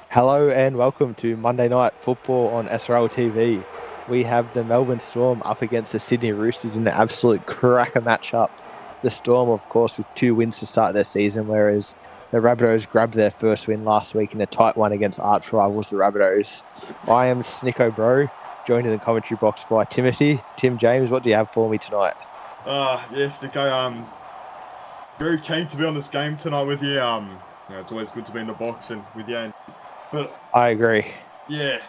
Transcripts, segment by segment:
Hello and welcome to Monday Night Football on SRL TV. We have the Melbourne Storm up against the Sydney Roosters in an absolute cracker matchup. The Storm, of course, with 2 wins to start their season, whereas the Rabbitohs grabbed their first win last week in a tight one against arch rivals, the Rabbitohs. I am Snicko Bro, joined in the commentary box by Timothy. Tim James, what do you have for me tonight? Yes, Nico. Very keen to be on this game tonight with you. It's always good to be in the box and with you. But I agree. yeah,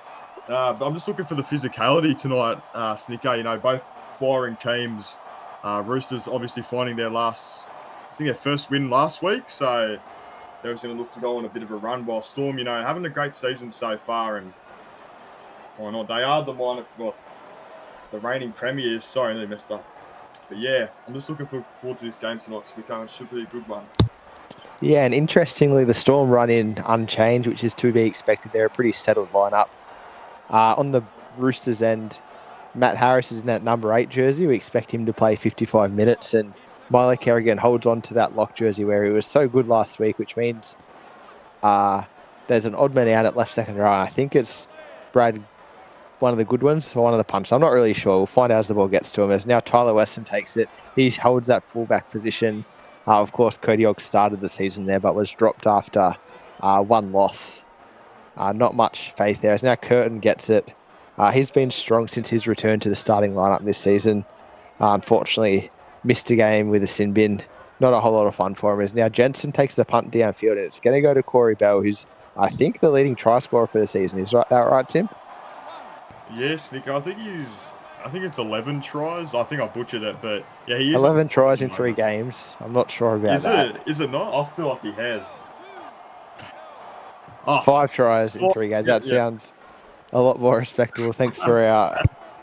I'm just looking for the physicality tonight, Snicko. Both firing teams. Roosters obviously finding I think their first win last week, so they're going to look to go on a bit of a run. While Storm, having a great season so far, and why not? They are the reigning premiers. Sorry, they messed up. But yeah, I'm just looking forward to this game tonight, Snicko. It should be a good one. Yeah, and interestingly, the Storm run in unchanged, which is to be expected. They're a pretty settled lineup. On the Roosters end, Matt Harris is in that number 8 jersey. We expect him to play 55 minutes, and Milo Kerrigan holds on to that lock jersey where he was so good last week, which means there's an odd man out at left second row. I think it's Brad, one of the good ones, or one of the punts. I'm not really sure. We'll find out as the ball gets to him. As now Tyler Weston takes it. He holds that fullback position. Of course, Cody Ogg started the season there, but was dropped after one loss. Not much faith there. As now Curtin gets it. He's been strong since his return to the starting lineup this season. Unfortunately, missed a game with a sin bin. Not a whole lot of fun for him. As now Jensen takes the punt downfield, and it's going to go to Corey Bell, who's, I think, the leading try scorer for the season. Is that right, Tim? Yes, Nick. I think it's 11 tries. I think I butchered it, but yeah, he is. 11 tries in 3 games. I'm not sure about that. Is it not? I feel like he has. 5 tries in 3 games. That sounds a lot more respectable. Thanks for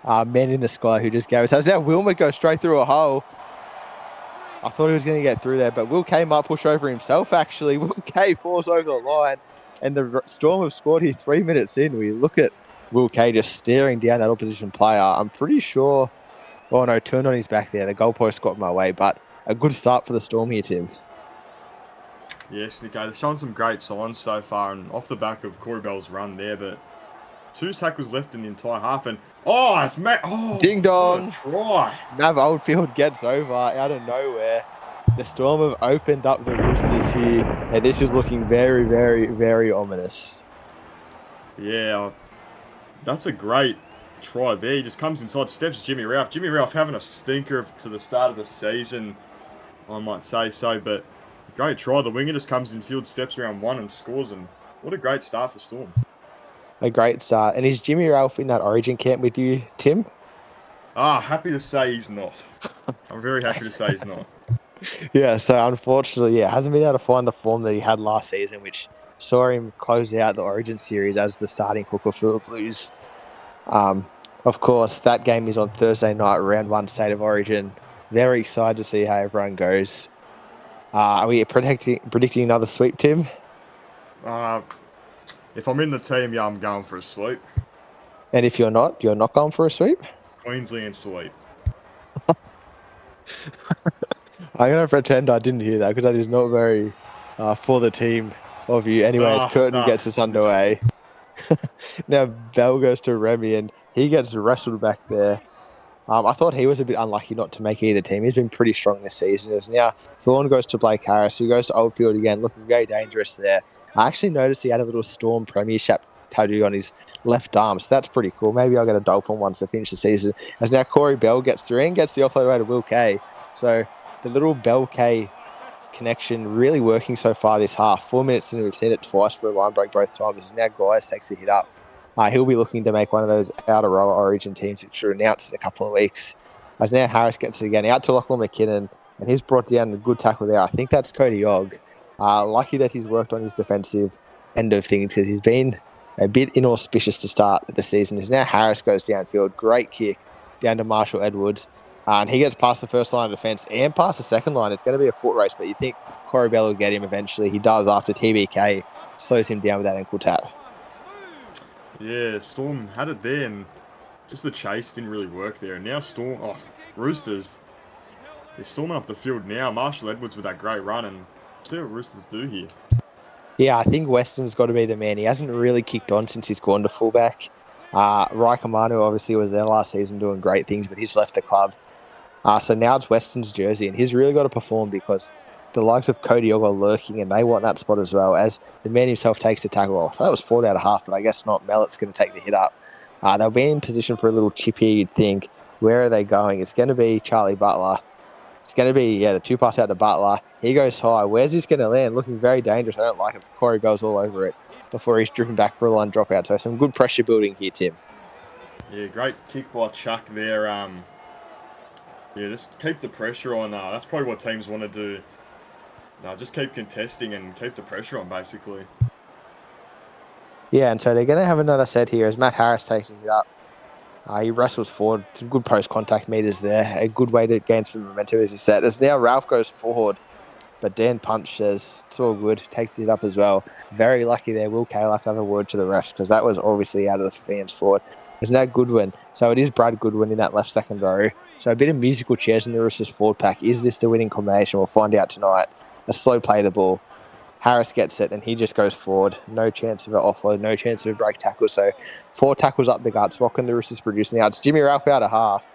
our men in the sky who just gave us. As now Wilmer goes straight through a hole. I thought he was going to get through there, but Will K might push over himself, actually. Will K falls over the line, and the Storm have scored here 3 minutes in. We look at Will K just staring down that opposition player. I'm pretty sure... Oh, no, turned on his back there. The goalpost got in my way, but a good start for the Storm here, Tim. Yes, Nico. They've shown some great signs so far, and off the back of Corey Bell's run there, but 2 tackles left in the entire half, and it's Matt. Oh, ding dong! Try. Mav Oldfield gets over out of nowhere. The Storm have opened up the Roosters here, and this is looking very, very, very ominous. Yeah, that's a great try there. He just comes inside, steps Jimmy Ralph. Jimmy Ralph having a stinker to the start of the season, I might say so, but great try. The winger just comes in field, steps around one and scores, and what a great start for Storm. A great start. And is Jimmy Ralph in that Origin camp with you, Tim? Happy to say he's not. I'm very happy to say he's not. Yeah, so unfortunately, hasn't been able to find the form that he had last season, which saw him close out the Origin series as the starting hooker for the Blues. Of course, that game is on Thursday night, round 1 State of Origin. Very excited to see how everyone goes. Are we predicting another sweep, Tim? If I'm in the team, I'm going for a sweep. And if you're not going for a sweep? Queensland sweep. I'm going to pretend I didn't hear that because that is not very for the team of you. Anyways, Curtin gets us underway. Now Bell goes to Remy and he gets wrestled back there. I thought he was a bit unlucky not to make either team. He's been pretty strong this season. As now Thorne goes to Blake Harris, who goes to Oldfield again, looking very dangerous there. I actually noticed he had a little Storm Premiership tattoo on his left arm, so that's pretty cool. Maybe I'll get a Dolphin once to finish the season. As now Corey Bell gets through and gets the offload away to Will K. So the little Bell K connection really working so far this half. 4 minutes in, we've seen it twice for a line break both times. As now Guys takes a hit up. He'll be looking to make one of those outer row Origin teams, which are announced in a couple of weeks. As now Harris gets it again, out to Lachlan McKinnon, and he's brought down a good tackle there. I think that's Cody Ogg. Lucky that he's worked on his defensive end of things because he's been a bit inauspicious to start the season. As now Harris goes downfield, great kick down to Marshall Edwards. And he gets past the first line of defence and past the second line. It's going to be a foot race, but you think Corey Bell will get him eventually. He does after TBK slows him down with that ankle tap. Yeah, Storm had it there, and just the chase didn't really work there. And now Roosters, they're storming up the field now. Marshall Edwards with that great run, and see what Roosters do here. Yeah, I think Weston's got to be the man. He hasn't really kicked on since he's gone to fullback. Raikamanu obviously was there last season doing great things, but he's left the club. So now it's Weston's jersey, and he's really got to perform because the likes of Cody Ogg are lurking, and they want that spot as well. As the man himself takes the tackle off. That was 4 out of half, but I guess not. Mellett's going to take the hit up. They'll be in position for a little chip here, you'd think. Where are they going? It's going to be Charlie Butler. It's going to be, the 2 pass out to Butler. He goes high. Where's this going to land? Looking very dangerous. I don't like it. Corey Bell's all over it before he's driven back for a line dropout. So some good pressure building here, Tim. Yeah, great kick by Chuck there. Just keep the pressure on. That's probably what teams want to do. Just keep contesting and keep the pressure on, basically. Yeah, and so they're going to have another set here as Matt Harris takes it up. He wrestles forward. Some good post-contact meters there. A good way to gain some momentum as he set. As now Ralph goes forward, but Dan Punch says it's all good. Takes it up as well. Very lucky there. Will Kay will have to have a word to the refs because that was obviously out of the fans' forward. There's no Goodwin. So it is Brad Goodwin in that left second row. So a bit of musical chairs in the Roosters forward pack. Is this the winning combination? We'll find out tonight. A slow play of the ball. Harris gets it and he just goes forward. No chance of an offload, no chance of a break tackle. So 4 tackles up the guts. What can the Roosters produce now? It's Jimmy Ralph out of half.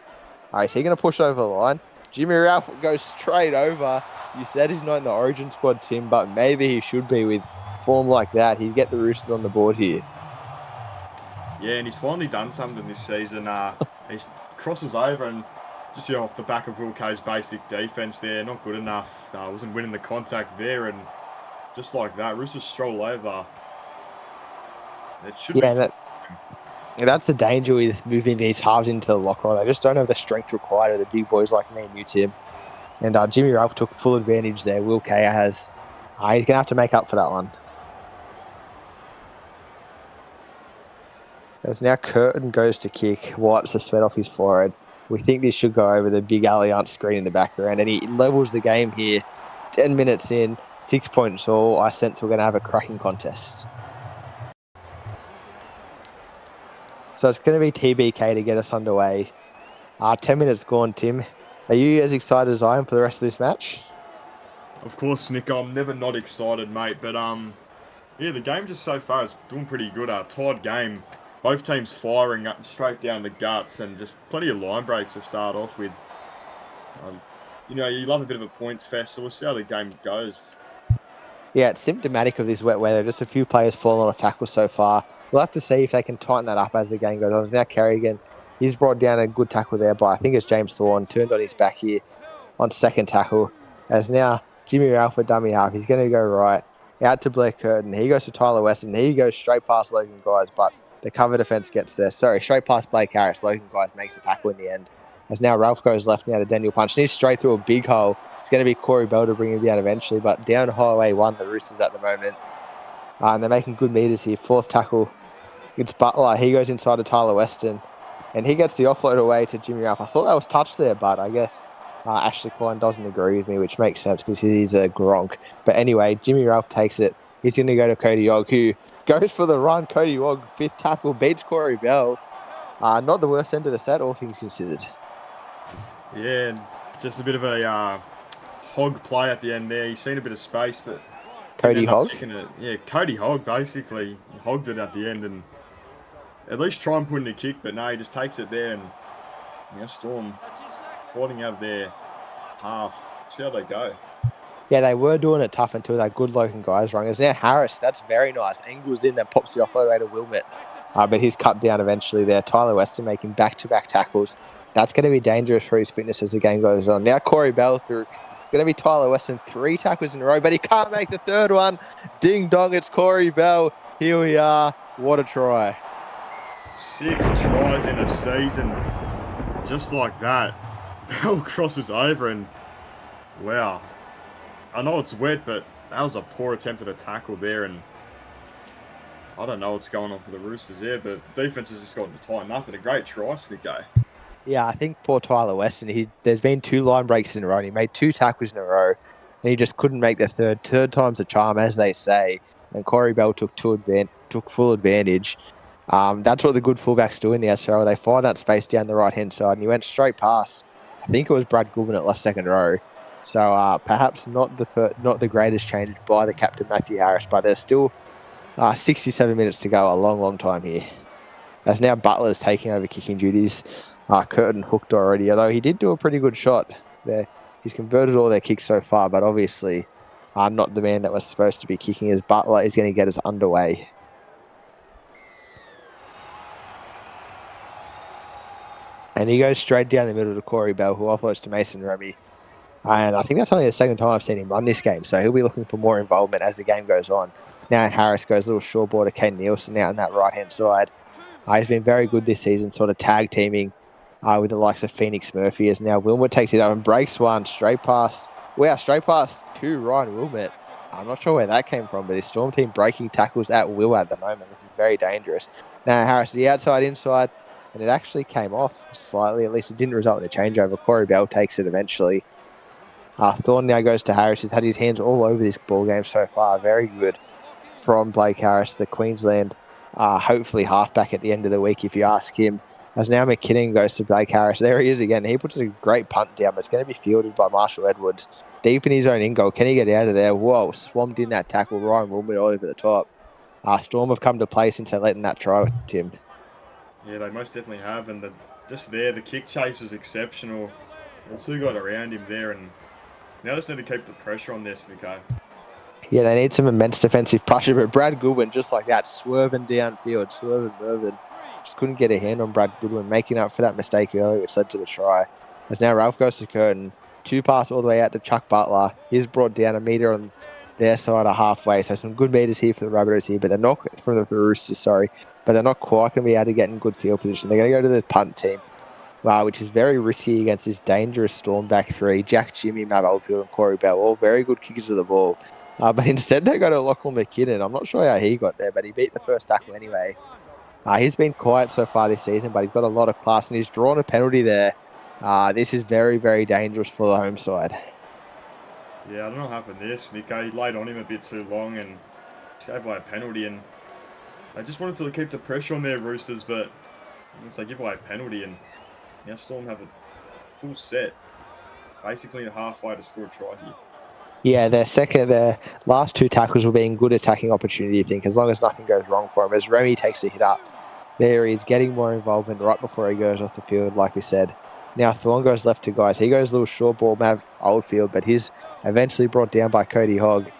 All right, is he going to push over the line? Jimmy Ralph goes straight over. You said he's not in the Origin squad, Tim, but maybe he should be with form like that. He'd get the Roosters on the board here. Yeah, and he's finally done something this season. He crosses over and just off the back of Will Kay's basic defence there, not good enough. Wasn't winning the contact there, and just like that, Roosters stroll over. It should be. That's the danger with moving these halves into the lock roll. They just don't have the strength required of the big boys like me and you, Tim. And Jimmy Ralph took full advantage there. Will Kay has. He's going to have to make up for that one. As now Curtin goes to kick, wipes the sweat off his forehead. We think this should go over the big Allianz screen in the background, and he levels the game here. 10 minutes in, 6 points all. I sense we're going to have a cracking contest. So it's going to be TBK to get us underway. 10 minutes gone, Tim. Are you as excited as I am for the rest of this match? Of course, Nick. I'm never not excited, mate. But the game just so far is doing pretty good. Tied game. Both teams firing up straight down the guts and just plenty of line breaks to start off with. You love a bit of a points fest, so we'll see how the game goes. Yeah, it's symptomatic of this wet weather. Just a few players falling off tackles so far. We'll have to see if they can tighten that up as the game goes on. It's now Carrigan. He's brought down a good tackle there by, I think it's James Thorne, turned on his back here on second tackle. As now Jimmy Ralph for dummy half. He's going to go right. Out to Blair Curtin. He goes to Tyler Weston. He goes straight past Logan Guys, but the cover defence gets there. Sorry, straight past Blake Harris. Logan Guys makes the tackle in the end. As now Ralph goes left now to Daniel Punch. And he's straight through a big hole. It's going to be Corey Bell to bring him down eventually, but down Highway 1, the Roosters at the moment. And they're making good meters here. Fourth tackle. It's Butler. He goes inside to Tyler Weston. And he gets the offload away to Jimmy Ralph. I thought that was touched there, but I guess Ashley Klein doesn't agree with me, which makes sense because he's a Gronk. But anyway, Jimmy Ralph takes it. He's going to go to Cody Ogg, who goes for the run. Cody Ogg, 5th tackle, beats Corey Bell. Not the worst end of the set, all things considered. Yeah, just a bit of a hog play at the end there. He's seen a bit of space, but Cody Hogg? Yeah, Cody Hogg basically hogged it at the end and at least try and put in a kick, but no, he just takes it there and Storm fighting out of their half. See how they go. Yeah, they were doing it tough until that good Logan Guys rung. There's now Harris. That's very nice. Angles in, that pops the offload away to Wilmot. But he's cut down eventually there. Tyler Weston making back-to-back tackles. That's going to be dangerous for his fitness as the game goes on. Now Corey Bell through. It's going to be Tyler Weston. 3 tackles in a row, but he can't make the third one. Ding dong, it's Corey Bell. Here we are. What a try. 6 tries in a season. Just like that. Bell crosses over and wow. I know it's wet, but that was a poor attempt at a tackle there, and I don't know what's going on for the Roosters there, but defense has just gotten to tie nothing. A great try, Snicko. Yeah, I think poor Tyler Weston, there's been 2 line breaks in a row, and he made 2 tackles in a row, and he just couldn't make the third. Third time's a charm, as they say, and Corey Bell took full advantage. That's what the good fullbacks do in the SRL. They find that space down the right-hand side, and he went straight past, I think it was Brad Goodwin at left second row. So perhaps not the greatest change by the captain, Matthew Harris, but there's still 67 minutes to go, a long, long time here. As now Butler's taking over kicking duties. Curtin hooked already, although he did do a pretty good shot there. He's converted all their kicks so far, but obviously not the man that was supposed to be kicking, as Butler is going to get us underway. And he goes straight down the middle to Corey Bell, who offloads to Mason Remy. And I think that's only the second time I've seen him run this game, so he'll be looking for more involvement as the game goes on. Now Harris goes a little short ball to Kane Nielsen out on that right-hand side. He's been very good this season, sort of tag teaming with the likes of Phoenix Murphy, as now Wilmot takes it up and breaks one straight past. Wow, straight past to Ryan Wilmot. I'm not sure where that came from, but the Storm team breaking tackles at will at the moment, looking very dangerous. Now Harris, the outside, inside, and it actually came off slightly. At least it didn't result in a changeover. Corey Bell takes it eventually. Thorne now goes to Harris. He's had his hands all over this ball game so far. Very good from Blake Harris, the Queensland hopefully halfback at the end of the week, if you ask him. As now McKinnon goes to Blake Harris. There he is again. He puts a great punt down, but it's going to be fielded by Marshall Edwards. Deep in his own in goal. Can he get out of there? Whoa, swamped in that tackle. Ryan Wilmot all over the top. Storm have come to play since they let in that try, Tim. Yeah, they most definitely have. And just there, the kick chase is exceptional. The two got around him there, and now just need to keep the pressure on this, Nico. Yeah, they need some immense defensive pressure, but Brad Goodwin, just like that, swerving downfield, swerving, moving. Just couldn't get a hand on Brad Goodwin, making up for that mistake earlier, which led to the try. As now Ralph goes to Curtin, 2 pass all the way out to Chuck Butler. He's brought down a metre on their side of halfway, so some good meters here for the Rabbitohs here, but they're not from the Roosters, sorry, but they're not quite going to be able to get in good field position. They're going to go to the punt team. Which is very risky against this dangerous Storm back three. Jack, Jimmy, Matt Oldfield, and Corey Bell, all very good kickers of the ball. But instead they go to Lachlan McKinnon. I'm not sure how he got there, but he beat the first tackle anyway. He's been quiet so far this season, but he's got a lot of class, and he's drawn a penalty there. This is very, very dangerous for the home side. Yeah, I don't know what happened there, Nico. He laid on him a bit too long and gave away a penalty, and they just wanted to keep the pressure on their Roosters, but once they give away a penalty, and now Storm have a full set, basically halfway to score a try here. Yeah, their last 2 tackles will be in good attacking opportunity, I think, as long as nothing goes wrong for him. As Remy takes a hit up, there he's getting more involvement right before he goes off the field, like we said. Now Thorne goes left to guys. He goes a little short ball, Mav Oldfield, but he's eventually brought down by Cody Hogg.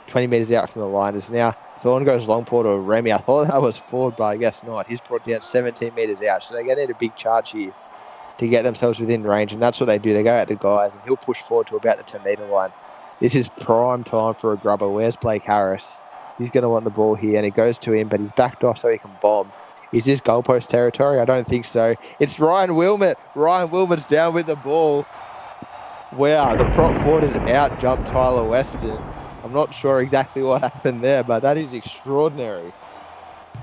20 metres out from the line. As now Thorne goes long ball to Remy. I thought that was forward, but I guess not. He's brought down 17 metres out, so they're going to need a big charge here to get themselves within range, and that's what they do. They go out to guys, and he'll push forward to about the 10-metre line. This is prime time for a grubber. Where's Blake Harris? He's going to want the ball here, and it goes to him, but he's backed off so he can bomb. Is this goalpost territory? I don't think so. It's Ryan Wilmot. Ryan Wilmot's down with the ball. Wow, the prop forward is out, jumped Tyler Weston. I'm not sure exactly what happened there, but that is extraordinary.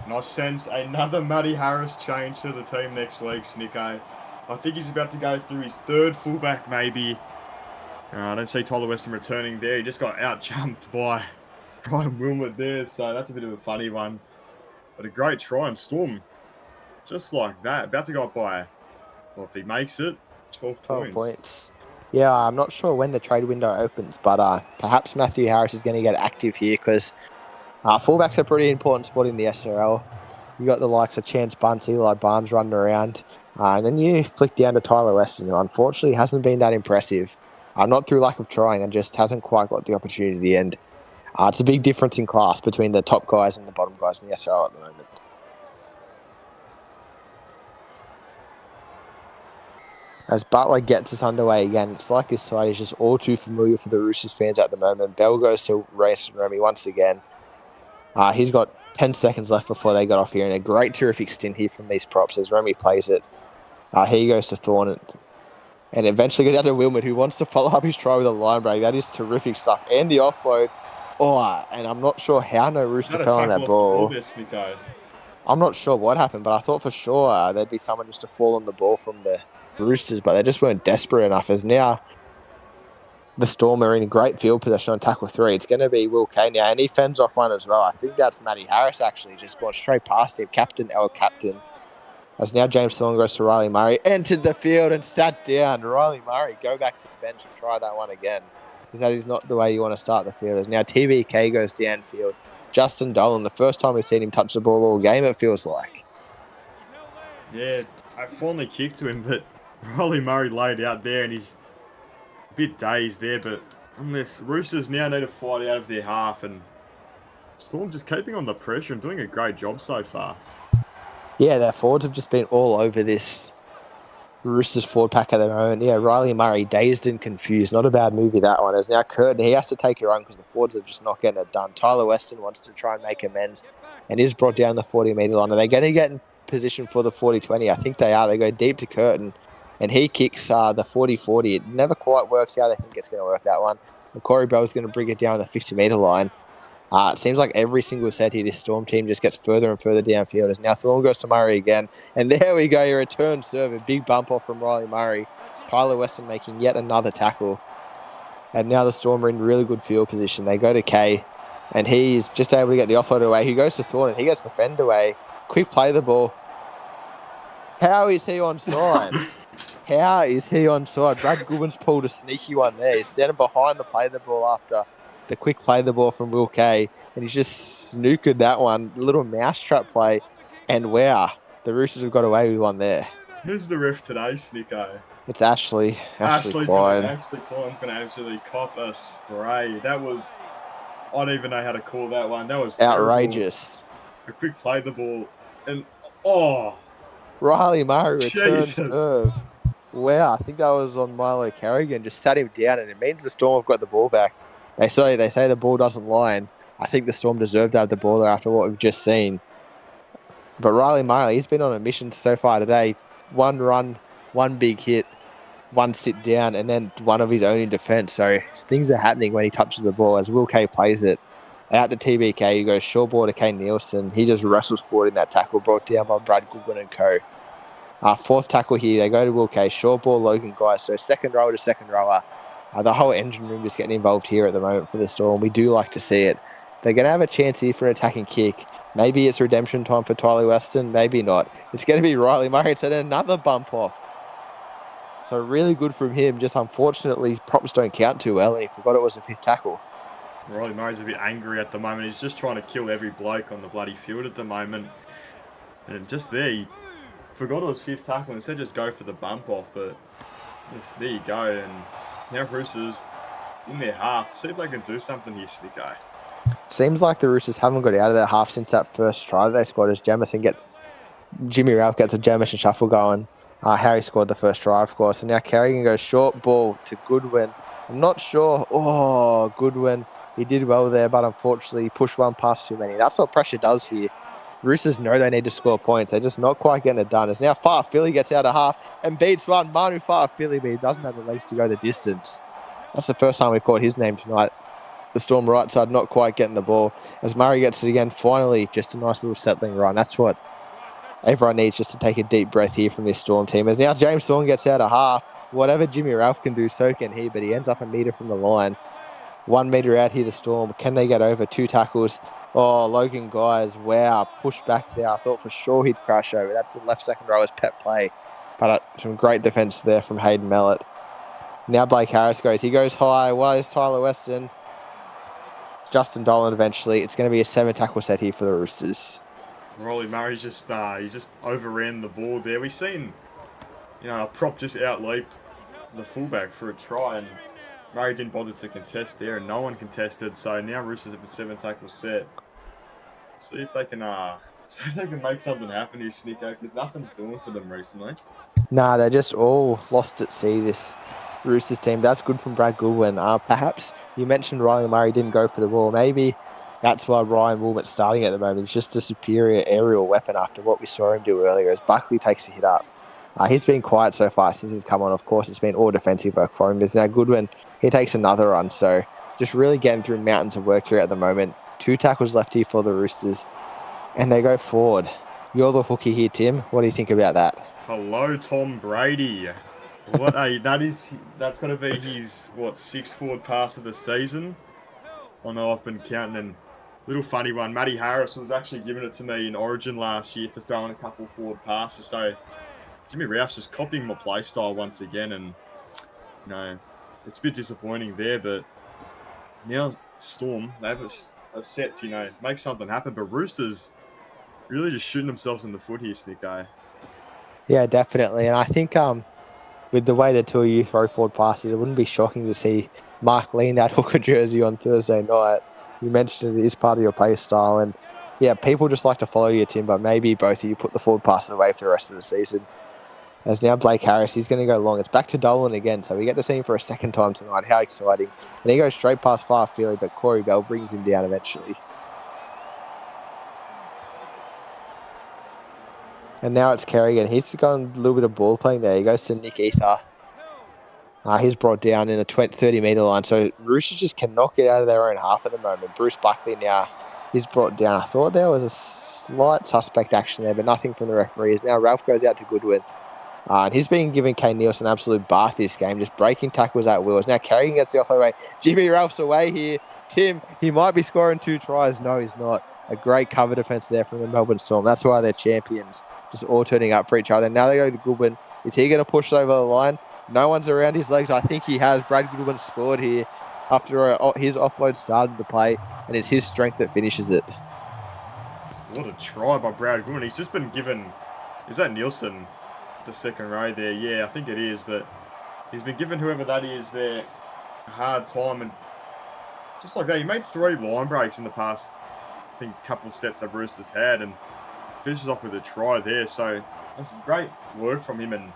And I sense another Matty Harris change to the team next week, Snicko. I think he's about to go through his 3rd fullback, maybe. I don't see Tyler Weston returning there. He just got out-jumped by Ryan Wilmot there, so that's a bit of a funny one. But a great try and Storm, just like that. About to go up by, well, if he makes it, 12 points. Yeah, I'm not sure when the trade window opens, but perhaps Matthew Harris is going to get active here, because fullback's a pretty important spot in the SRL. You got the likes of Chance Bunce, Eli Barnes running around. And then you flick down to Tyler Weston, who unfortunately hasn't been that impressive. Not through lack of trying, and just hasn't quite got the opportunity. And it's a big difference in class between the top guys and the bottom guys in the SRL at the moment. As Butler gets us underway again, it's like this side is just all too familiar for the Roosters fans at the moment. Bell goes to Mason Remy once again. He's got 10 seconds left before they got off here, and a great, terrific stint here from these props as Remy plays it. Here he goes to Thorne, and eventually goes out to Wilmot, who wants to follow up his try with a line break. That is terrific stuff. And the offload. And I'm not sure how no Rooster fell on that ball. I'm not sure what happened, but I thought for sure there'd be someone just to fall on the ball from the Roosters, but they just weren't desperate enough, as now the Storm are in great field possession on tackle 3. It's going to be Will Kane now, and he fends off one as well. I think that's Matty Harris, actually, just gone straight past him. Captain, our captain. As now James Thorne goes to Riley Murray, entered the field and sat down. Riley Murray, go back to the bench and try that one again. Because that is not the way you want to start the field. As now TBK goes downfield. Justin Dolan, the first time we've seen him touch the ball all game, it feels like. Yeah, I finally kicked to him, but Riley Murray laid out there and he's a bit dazed there. But unless Roosters now need to fight out of their half, and Storm just keeping on the pressure and doing a great job so far. Yeah, their forwards have just been all over this Roosters forward pack at the moment. Yeah, Riley Murray, dazed and confused. Not a bad movie, that one. As now Curtin, he has to take it on because the forwards are just not getting it done. Tyler Weston wants to try and make amends and is brought down the 40-metre line. Are they going to get in position for the 40-20? I think they are. They go deep to Curtin and he kicks the 40-40. It never quite works out. I think it's going to work, that one. And Corey Bell's going to bring it down the 50-metre line. It seems like every single set here, this Storm team just gets further and further downfield. As now Thorne goes to Murray again. And there we go, your return serve. A big bump off from Riley Murray. Tyler Weston making yet another tackle. And now the Storm are in really good field position. They go to Kay. And he's just able to get the offload away. He goes to Thorne and he gets the fend away. Quick play the ball. How is he onside? How is he onside? Brad Goodwin's pulled a sneaky one there. He's standing behind the play the ball after the quick play the ball from Will Kay, and he's just snookered that one. Little mousetrap play, and wow, the Roosters have got away with one there. Who's the ref today, Snicko? It's Ashley Klein. Ashley Klein's going to absolutely cop a spray. That was, I don't even know how to call that one. That was outrageous. Terrible. A quick play the ball, and Riley Murray returns serve. Wow, I think that was on Milo Carrigan. Just sat him down, and it means the Storm have got the ball back. They say the ball doesn't line. I think the Storm deserve to have the ball there after what we've just seen. But Riley Murray, he's been on a mission so far today. One run, one big hit, one sit down, and then one of his own in defence. So things are happening when he touches the ball as Will Kay plays it. Out to TBK, he goes short ball to Kane Nielsen. He just wrestles forward in that tackle, brought down by Brad Goodwin and co. Fourth tackle here, they go to Will Kay. Short ball, Logan Guy. So second rower to second rower. The whole engine room is getting involved here at the moment for the Storm. We do like to see it. They're going to have a chance here for an attacking kick. Maybe it's redemption time for Tyler Weston. Maybe not. It's going to be Riley Murray. It's another bump off. So really good from him. Just unfortunately, props don't count too well, and he forgot it was the fifth tackle. Riley Murray's a bit angry at the moment. He's just trying to kill every bloke on the bloody field at the moment. And just there, he forgot it was fifth tackle and instead just go for the bump off. But just, there you go. And now Roosters in their half. See if they can do something here, Slicko. Seems like the Roosters haven't got out of their half since that first try they scored as Jimmy Ralph gets a Jamison shuffle going. Harry scored the first try, of course. And now Carrigan goes short ball to Goodwin. I'm not sure. Oh, Goodwin. He did well there, but unfortunately he pushed one past too many. That's what pressure does here. Roosters know they need to score points. They're just not quite getting it done. It's now Far Philly gets out of half and beats one. Manu Far Philly, but he doesn't have the legs to go the distance. That's the first time we've caught his name tonight. The Storm right side not quite getting the ball. As Murray gets it again, finally, just a nice little settling run. That's what everyone needs, just to take a deep breath here from this Storm team. As now James Thorne gets out of half. Whatever Jimmy Ralph can do, so can he, but he ends up a metre from the line. 1 metre out here, the Storm. Can they get over? 2 tackles. Oh, Logan Guys, wow, push back there. I thought for sure he'd crash over. That's the left second rower's pet play. But some great defence there from Hayden Mellett. Now Blake Harris goes. He goes high. Well, it's Tyler Weston. Justin Dolan eventually. It's going to be a 7 tackle set here for the Roosters. Riley Murray's just overran the ball there. We've seen, a prop just outleap the fullback for a try, and Murray didn't bother to contest there, and no one contested. So now Roosters have a 7 tackle set. See if they can make something happen here, Snicko, because nothing's doing for them recently. Nah, they're just all lost at sea, this Roosters team. That's good from Brad Goodwin. Perhaps you mentioned Riley Murray didn't go for the ball. Maybe that's why Ryan Wilmot's starting at the moment. He's just a superior aerial weapon after what we saw him do earlier as Buckley takes a hit up. He's been quiet so far since he's come on. Of course, it's been all defensive work for him. There's now Goodwin. He takes another run. So just really getting through mountains of work here at the moment. 2 tackles left here for the Roosters. And they go forward. You're the hooky here, Tim. What do you think about that? Hello, Tom Brady. That's going to be his, 6th forward pass of the season. I know I've been counting, and Little funny one. Matty Harris was actually giving it to me in Origin last year for throwing a couple forward passes. So Jimmy Ralph's just copying my play style once again, and it's a bit disappointing there. But now Storm, they have a set to make something happen. But Roosters really just shooting themselves in the foot here, Snicko. Yeah, definitely. And I think with the way the two of you throw forward passes, it wouldn't be shocking to see Mark Lee in that hooker jersey on Thursday night. You mentioned it is part of your play style, and yeah, people just like to follow you, Tim, but maybe both of you put the forward passes away for the rest of the season. As now Blake Harris, he's going to go long. It's back to Dolan again, so we get to see him for a second time tonight. How exciting. And he goes straight past far field, but Corey Bell brings him down eventually. And now it's Kerrigan. He's gone a little bit of ball playing there. He goes to Nick Ether. He's brought down in the 30-metre line. So Roosters just cannot get out of their own half at the moment. Bruce Buckley now, he's brought down. I thought there was a slight suspect action there, but nothing from the referees. Now Ralph goes out to Goodwin. And he's been giving Kane Nielsen absolute bath this game, just breaking tackles at will. Now Kerrigan gets the offload away. Jimmy Ralph's away here. Tim, he might be scoring 2 tries. No, he's not. A great cover defence there from the Melbourne Storm. That's why they're champions. Just all turning up for each other. Now they go to Goodwin. Is he going to push over the line? No one's around his legs. I think he has. Brad Goodwin scored here after his offload started to play, and it's his strength that finishes it. What a try by Brad Goodwin. He's just been given... Is that Nielsen? The second row there. Yeah, I think it is, but he's been giving whoever that is there a hard time, and just like that, he made 3 line breaks in the past, I think, couple of sets that Roosters had, and finishes off with a try there. So that's great work from him, and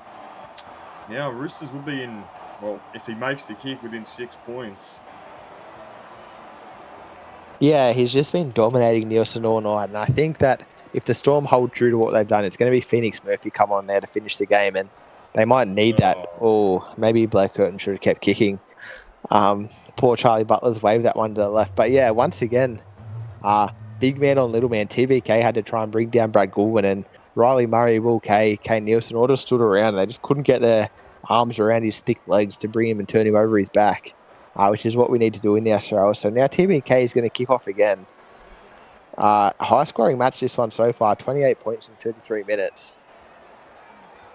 now Roosters will be in, well, if he makes the kick, within 6 points. Yeah, he's just been dominating Nielsen all night, and I think that if the Storm hold true to what they've done, it's going to be Phoenix Murphy come on there to finish the game, and they might need that. Oh, maybe Blake Curtin should have kept kicking. Poor Charlie Butler's waved that one to the left. But yeah, once again, big man on little man. TBK had to try and bring down Brad Goulburn, and Riley Murray, Will Kay, Kane Nielsen all just stood around. They just couldn't get their arms around his thick legs to bring him and turn him over his back, which is what we need to do in the SRL. So now TBK is going to kick off again. High scoring match this one so far, 28 points in 33 minutes.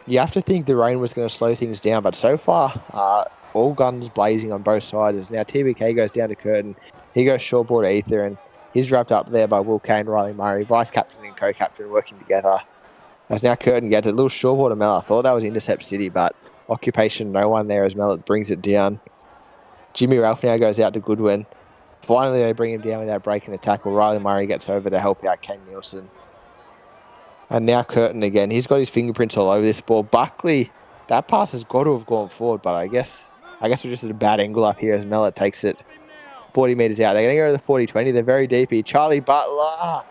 You have to think the rain was going to slow things down, but so far, all guns blazing on both sides. Now TBK goes down to Curtin. He goes shortboard to Ether, and he's wrapped up there by Will Kane, Riley Murray, vice captain and co-captain working together. As now Curtin gets a little shortboard to Mellor. I thought that was Intercept City, but occupation, no one there as Mellor brings it down. Jimmy Ralph now goes out to Goodwin. Finally, they bring him down without breaking a tackle. Riley Murray gets over to help out Kane Nielsen. And now Curtin again. He's got his fingerprints all over this ball. Buckley, that pass has got to have gone forward, but I guess we're just at a bad angle up here as Mellor takes it 40 metres out. They're going to go to the 40-20. They're very deep here. Charlie Butler.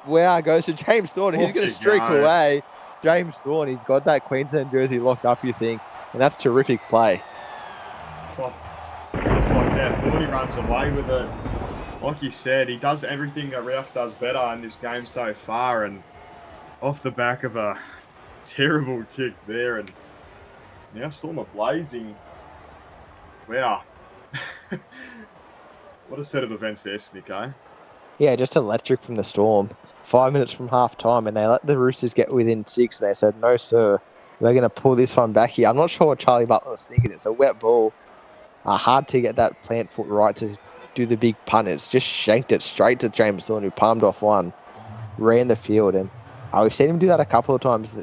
Wow, goes to James Thorne. He's going to streak away. James Thorne, he's got that Queensland jersey locked up, you think. And that's terrific play. Well, it's like that. Thorne runs away with it. Like you said, he does everything that Ralph does better in this game so far. And off the back of a terrible kick there. And now Storm are blazing. Wow. What a set of events there, Snicko. Yeah, just electric from the Storm. 5 minutes from half time, and they let the Roosters get within 6. They said, no, sir, we're going to pull this one back here. I'm not sure what Charlie Butler was thinking. It's a wet ball. Hard to get that plant foot right to do the big punt. It's just shanked it straight to James Thorne, who palmed off one, ran the field. And we've seen him do that a couple of times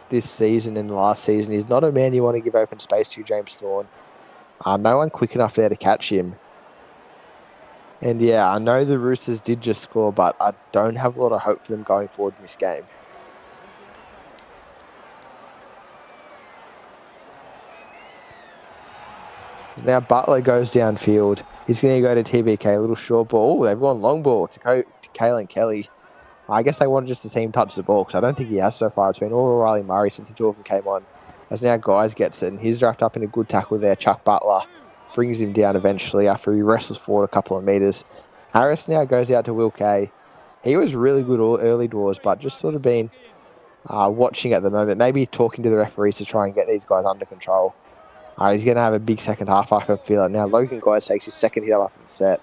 this season and the last season. He's not a man you want to give open space to, James Thorne. No one quick enough there to catch him. And yeah, I know the Roosters did just score, but I don't have a lot of hope for them going forward in this game. Now Butler goes downfield. He's going to go to TBK, a little short ball. Oh, they've gone long ball to Kalen Kelly. I guess they wanted just to see him touch the ball, because I don't think he has so far. It's been all Riley Murray since the two of them came on. As now Guys gets it, and he's wrapped up in a good tackle there. Chuck Butler brings him down eventually after he wrestles forward a couple of metres. Harris now goes out to Will Kay. He was really good early doors, but just sort of been watching at the moment, maybe talking to the referees to try and get these guys under control. He's going to have a big second half, I can feel it. Now Logan Guys takes his second hit up after the set.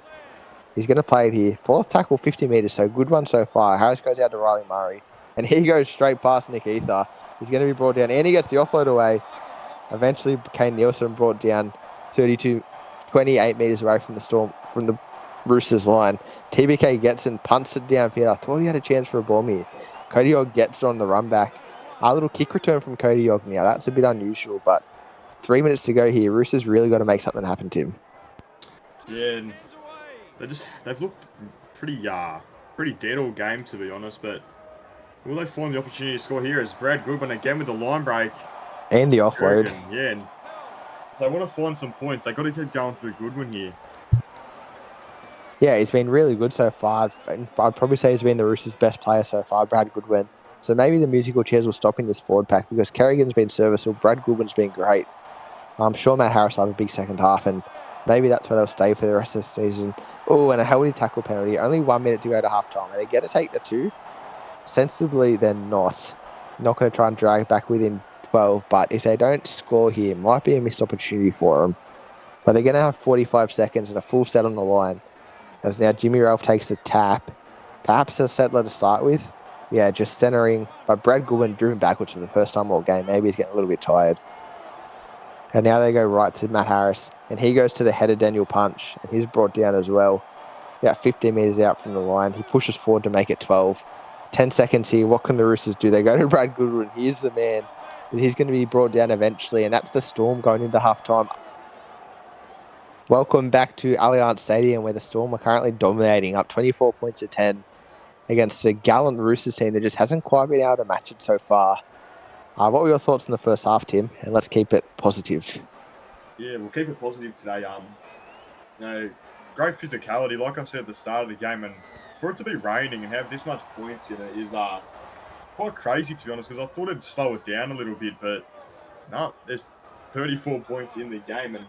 He's going to play it here. Fourth tackle, 50 metres, so good one so far. Harris goes out to Riley Murray. And he goes straight past Nick Ether. He's going to be brought down, and he gets the offload away. Eventually, Kane Nielsen brought down 28 metres away from the Roosters line. TBK gets and punts it downfield. I thought he had a chance for a ball here. Cody Ogg gets it on the run back. A little kick return from Cody Ogg now. That's a bit unusual, but 3 minutes to go here. Roosters really got to make something happen, Tim. Yeah, and they've looked pretty dead all game, to be honest, but will they find the opportunity to score here as Brad Goodwin again with the line break and the offload? Yeah, and if they want to find some points, they've got to keep going through Goodwin here. Yeah, he's been really good so far. I'd probably say he's been the Roosters' best player so far, Brad Goodwin. So maybe the musical chairs will stop in this forward pack because Kerrigan's been serviceable, Brad Goodwin's been great. I'm sure Matt Harris will have a big second half, and maybe that's where they'll stay for the rest of the season. Oh, and a healthy tackle penalty. Only 1 minute to go to halftime. Are they going to take the 2? Sensibly, they're not. Not going to try and drag it back within 12, but if they don't score here, it might be a missed opportunity for them. But they're going to have 45 seconds and a full set on the line. As now Jimmy Ralph takes the tap. Perhaps a settler to start with. Yeah, just centering. But Brad Goodwin driven backwards for the first time all game. Maybe he's getting a little bit tired. And now they go right to Matt Harris. And he goes to the header Daniel punch. And he's brought down as well. Yeah, 15 metres out from the line. He pushes forward to make it 12. 10 seconds here. What can the Roosters do? They go to Brad Goodwin. He's the man. But he's going to be brought down eventually. And that's the Storm going into halftime. Welcome back to Allianz Stadium, where the Storm are currently dominating, up 24 points to 10 against a gallant Roosters team that just hasn't quite been able to match it so far. What were your thoughts in the first half, Tim? And let's keep it positive. Yeah, we'll keep it positive today. Great physicality, like I said at the start of the game, and for it to be raining and have this much points in it is quite crazy, to be honest, because I thought it'd slow it down a little bit, but no, there's 34 points in the game, and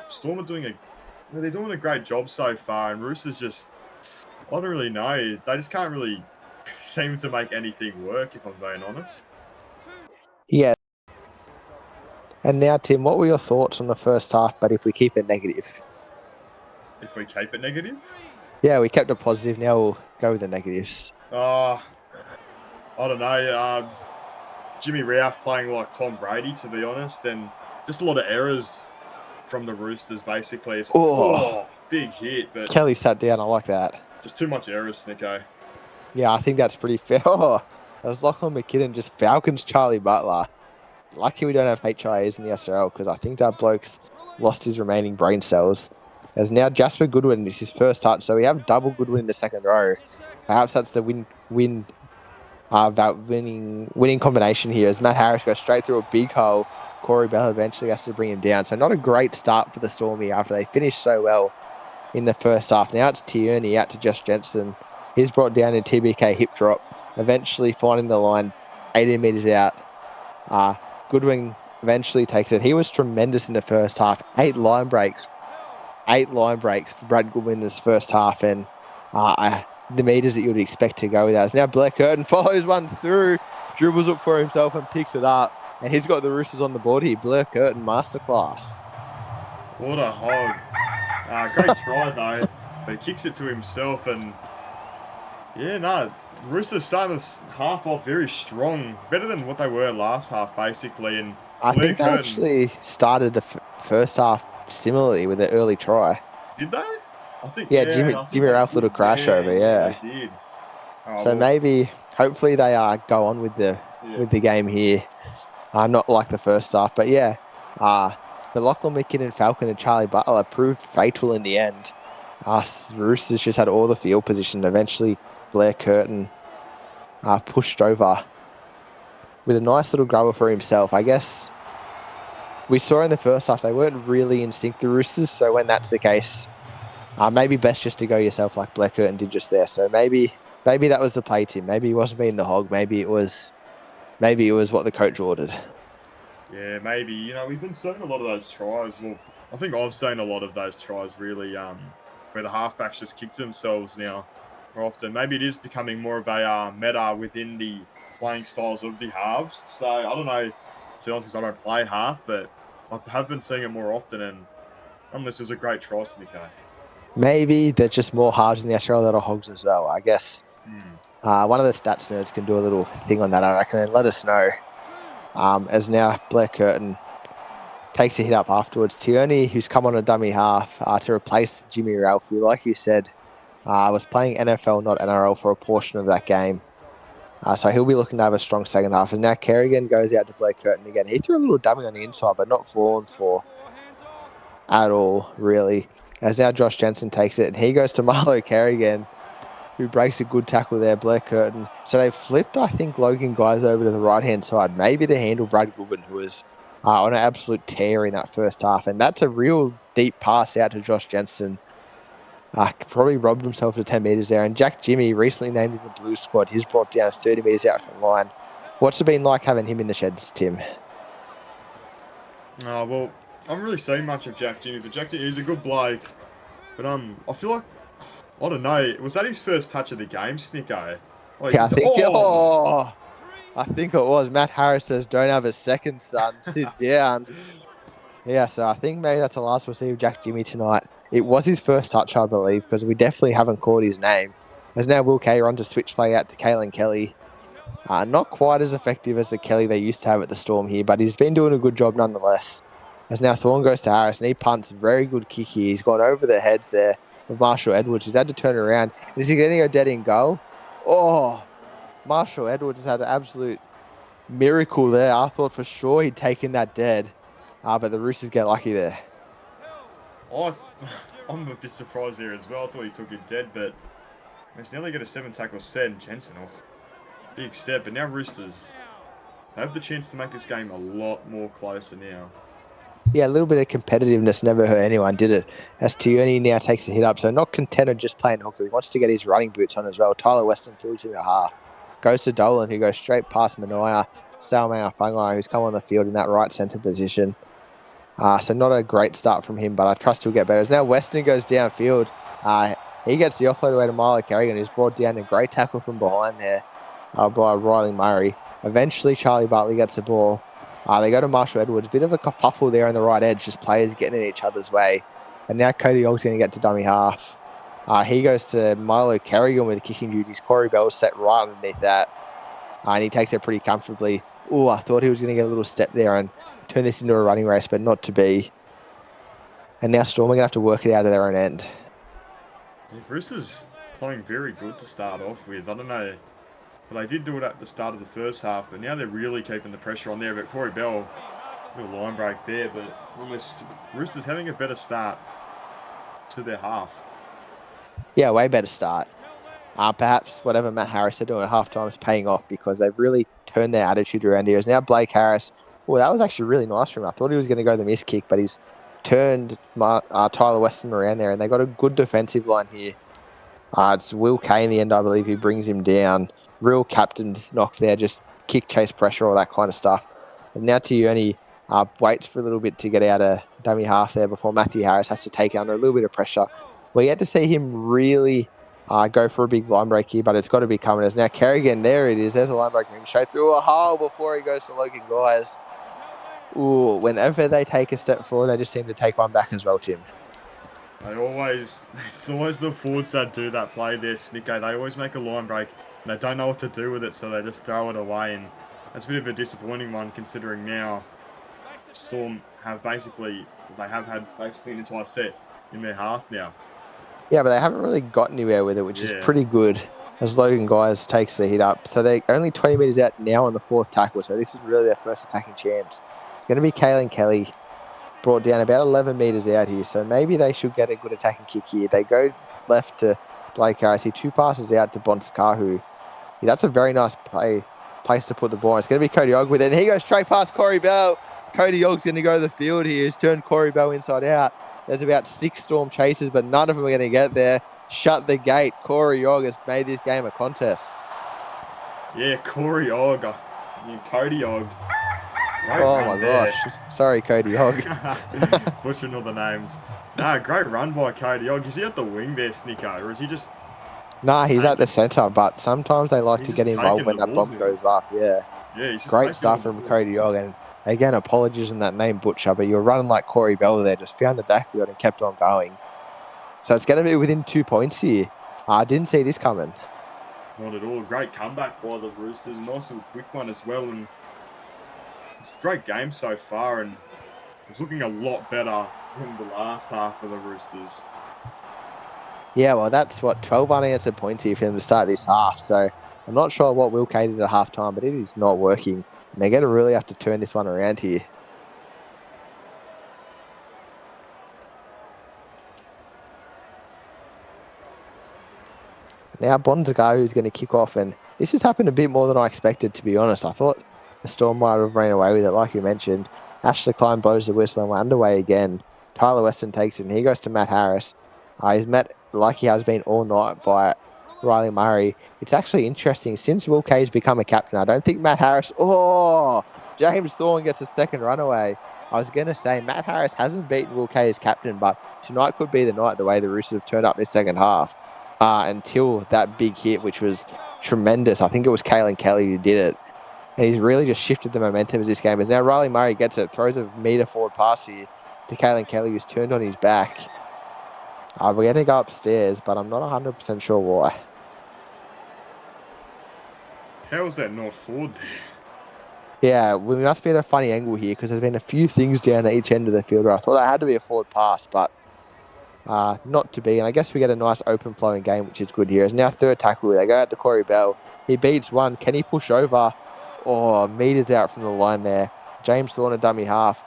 Storm are doing a great job so far, and Roosters just, I don't really know. They just can't really seem to make anything work, if I'm being honest. Yeah. And now, Tim, what were your thoughts on the first half, but if we keep it negative? If we keep it negative? Yeah, we kept it positive. Now we'll go with the negatives. I don't know. Jimmy Ralph playing like Tom Brady, to be honest, and just a lot of errors from the Roosters, basically. It's, big hit, but Kelly sat down. I like that. Just too much errors, Snicko. Yeah, I think that's pretty fair. That was Lachlan McKinnon, just Falcons Charlie Butler. Lucky we don't have HIAs in the SRL because I think that bloke's lost his remaining brain cells. As now Jasper Goodwin is his first touch, so we have double Goodwin in the second row. Perhaps that's the winning combination here. As Matt Harris goes straight through a big hole, Corey Bell eventually has to bring him down. So not a great start for the Stormy after they finished so well in the first half. Now it's Tierney out to Josh Jensen. He's brought down in TBK hip drop, eventually finding the line 18 metres out. Goodwin eventually takes it. He was tremendous in the first half. 8 line breaks for Brad Goodwin in his first half, and the meters that you would expect to go with that. Now Blair Curtin follows one through, dribbles it for himself and picks it up, and he's got the Roosters on the board here. Blair Curtin masterclass. What a hog. Great try though, but he kicks it to himself, and Roosters starting this half off very strong, better than what they were last half, basically. And I think they actually started the first half similarly with an early try. Did they? I think Jimmy Ralph little crash over. Yeah, they did. Maybe, hopefully, they go on with the game here. Not like the first half, but the Lachlan McKinnon, Falcon, and Charlie Butler proved fatal in the end. Roosters just had all the field position. Eventually, Blair Curtin pushed over with a nice little grubber for himself. I guess we saw in the first half they weren't really in sync, the Roosters. So when that's the case, maybe best just to go yourself like Blair Curtin did just there. So maybe that was the play, Tim. Maybe he wasn't being the hog. Maybe it was what the coach ordered. Yeah, maybe. We've been seeing a lot of those tries. Well, I think I've seen a lot of those tries really where the halfbacks just kick themselves now more often. Maybe it is becoming more of a meta within the playing styles of the halves. So I don't know, to be honest, because I don't play half, but I have been seeing it more often, and unless it was a great try, Snicko. Maybe they're just more halves in the SRL that are hogs as well. I guess one of the stats nerds can do a little thing on that, I reckon, and let us know. As now Blair Curtin takes a hit up afterwards. Tierney, who's come on a dummy half to replace Jimmy Ralph, who, like you said, was playing NFL, not NRL, for a portion of that game. So he'll be looking to have a strong second half. And now Kerrigan goes out to Blair Curtin again. He threw a little dummy on the inside, but not fallen for at all, really. As now Josh Jensen takes it, and he goes to Marlo Kerrigan, who breaks a good tackle there, Blair Curtin. So they flipped, I think, Logan Guys over to the right-hand side, maybe to handle Brad Goodwin, who was on an absolute tear in that first half. And that's a real deep pass out to Josh Jensen. Probably robbed himself to 10 metres there. And Jack Jimmy, recently named in the Blues squad, he's brought down 30 metres out to the line. What's it been like having him in the sheds, Tim? Well, I haven't really seen much of Jack Jimmy, but Jack Jimmy, he's a good bloke. But I feel like, I don't know, was that his first touch of the game, Snicko? Yeah, I think it was. Matt Harris says, don't have a second, son. Sit down. Yeah, so I think maybe that's the last we'll see of Jack Jimmy tonight. It was his first touch, I believe, because we definitely haven't called his name. As now Will Kay runs a switch play out to Kalen Kelly. Not quite as effective as the Kelly they used to have at the Storm here, but he's been doing a good job nonetheless. As now Thorne goes to Harris, and he punts. Very good kick here. He's gone over the heads there of Marshall Edwards. He's had to turn around. Is he going to go dead in goal? Oh, Marshall Edwards has had an absolute miracle there. I thought for sure he'd taken that dead. But the Roosters get lucky there. I'm a bit surprised there as well. I thought he took it dead, but he's nearly got a 7-tackle set, and Jensen, big step. But now Roosters have the chance to make this game a lot more closer now. Yeah, a little bit of competitiveness never hurt anyone, did it? As Tierney now takes the hit up, so not contented just playing hooker. He wants to get his running boots on as well. Tyler Weston fills him a half. Goes to Dolan, who goes straight past Manoia. Salmea Fungai, who's come on the field in that right centre position. So not a great start from him, but I trust he'll get better. As now Weston goes downfield. He gets the offload away to Marlo Kerrigan, who's brought down a great tackle from behind there by Riley Murray. Eventually, Charlie Bartley gets the ball. They go to Marshall Edwards. Bit of a kerfuffle there on the right edge, just players getting in each other's way. And now Cody Yogg's going to get to dummy half. He goes to Milo Kerrigan with the kicking duties. Corey Bell's set right underneath that. And he takes it pretty comfortably. Oh, I thought he was going to get a little step there and turn this into a running race, but not to be. And now Storm are going to have to work it out of their own end. Yeah, Roosters playing very good to start off with. I don't know. Well, they did do it at the start of the first half, but now they're really keeping the pressure on there. But Corey Bell, a little line break there, but almost Roosters having a better start to their half. Yeah, way better start. Perhaps whatever Matt Harris are doing at halftime is paying off because they've really turned their attitude around here. As now Blake Harris, well, that was actually really nice from him. I thought he was going to go the miss kick, but he's turned Tyler Weston around there, and they got a good defensive line here. It's Will Kay in the end, I believe, who brings him down. Real captain's knock there, just kick, chase, pressure, all that kind of stuff. And now Tierney waits for a little bit to get out of dummy half there before Matthew Harris has to take it under a little bit of pressure. We had to see him really go for a big line break here, but it's got to be coming. As now Kerrigan, there it is. There's a line break ring straight through a hole before he goes to Logan Guys. Ooh, whenever they take a step forward, they just seem to take one back as well, Tim. It's always the forwards that do that play there, Snicko. They always make a line break, and they don't know what to do with it, so they just throw it away, and that's a bit of a disappointing one, considering now Storm have had basically an entire set in their half now. Yeah, but they haven't really got anywhere with it, which is pretty good, as Logan Guys takes the hit up. So they're only 20 metres out now on the fourth tackle, so this is really their first attacking chance. It's going to be Kalen Kelly, brought down about 11 metres out here, so maybe they should get a good attacking kick here. They go left to Blake Harris. He 2 passes out to Bonsakahu. That's a very nice place to put the ball. It's going to be Cody Ogg with it, and he goes straight past Corey Bell. Cody Ogg's going to go to the field here. He's turned Corey Bell inside out. There's about 6 Storm chasers, but none of them are going to get there. Shut the gate. Corey Ogg has made this game a contest. Yeah, Corey Ogg. Cody Ogg. Oh my gosh. Sorry, Cody Ogg. Butchering all the names. Great run by Cody Ogg. Is he at the wing there, Snicko, or is he just... Nah, he's at the centre, but sometimes they like to get involved when that bomb goes up. Yeah, he's just great stuff from Cody Ogg. And again, apologies on that name, Butcher, but you're running like Corey Bell there. Just found the backfield and kept on going. So it's going to be within 2 points here. I didn't see this coming. Not at all. Great comeback by the Roosters. Nice little quick one as well. And it's a great game so far. And it's looking a lot better than the last half of the Roosters. Yeah, well, that's 12 unanswered points here for them to start this half. So I'm not sure what Will Kay did at halftime, but it is not working. And they're going to really have to turn this one around here. Now Bond's a guy who's going to kick off, and this has happened a bit more than I expected, to be honest. I thought the Storm might have ran away with it, like you mentioned. Ashley Klein blows the whistle and we're underway again. Tyler Weston takes it, and he goes to Matt Harris. He's met, like he has been all night, by Riley Murray. It's actually interesting. Since Will Kay's become a captain, I don't think Matt Harris... Oh! James Thorne gets a second runaway. I was going to say, Matt Harris hasn't beaten Will Kay as captain, but tonight could be the night, the way the Roosters have turned up this second half. Until that big hit, which was tremendous. I think it was Kalen Kelly who did it. And he's really just shifted the momentum of this game. As now Riley Murray gets it, throws a metre forward pass here to Kalen Kelly, who's turned on his back. We're going to go upstairs, but I'm not 100% sure why. How was that not forward there? Yeah, we must be at a funny angle here because there's been a few things down at each end of the field where I thought that had to be a forward pass, but not to be. And I guess we get a nice open flowing game, which is good here. It's now third tackle. They go out to Corey Bell. He beats one. Can he push over? Oh, metres out from the line there. James Thorne, a dummy half.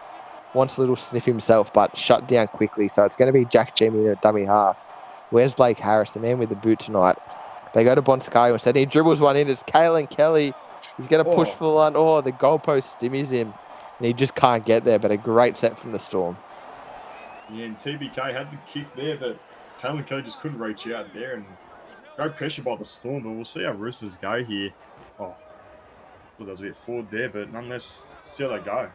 Wants a little sniff himself, but shut down quickly. So it's going to be Jack Jimmy, the dummy half. Where's Blake Harris, the man with the boot tonight? They go to Bonskayo instead. He dribbles one in. It's Kalen Kelly. He's going to push for the line. Oh, the goalpost stimmies him. And he just can't get there, but a great set from the Storm. Yeah, and TBK had the kick there, but Kalen Kelly just couldn't reach out there. And great pressure by the Storm, but we'll see how Roosters go here. Oh, I thought that was a bit forward there, but nonetheless, see how they go.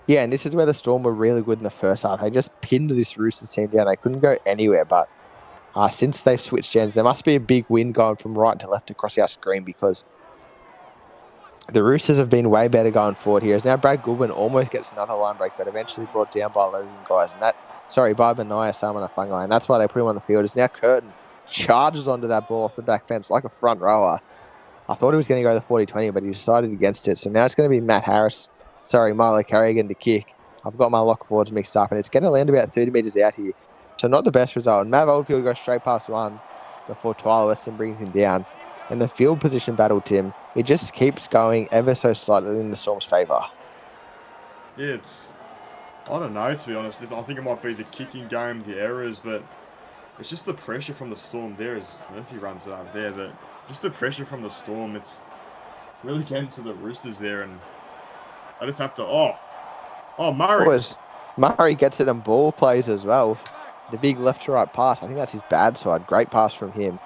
Yeah, and this is where the Storm were really good in the first half. They just pinned this Roosters team down. They couldn't go anywhere, but since they've switched ends, there must be a big win going from right to left across our screen because the Roosters have been way better going forward here. As now Brad Goodwin almost gets another line break, but eventually brought down by Logan guys. And by Benaya Samana, and that's why they put him on the field. As now Curtin charges onto that ball off the back fence like a front rower. I thought he was going to go the 40-20, but he decided against it. So now it's going to be Milo Carrigan to kick. I've got my lock forwards mixed up, and it's going to land about 30 metres out here. So not the best result. And Mav Oldfield goes straight past one before Tyler Weston brings him down. And the field position battle, Tim, it just keeps going ever so slightly in the Storm's favour. Yeah, I don't know, to be honest. I think it might be the kicking game, the errors, but it's just the pressure from the Storm there as Murphy runs it up there, but just the pressure from the Storm, it's really getting to the Roosters there, and I just have to... Oh, Murray! Murray gets it and ball plays as well. The big left to right pass, I think that's his bad side. Great pass from him.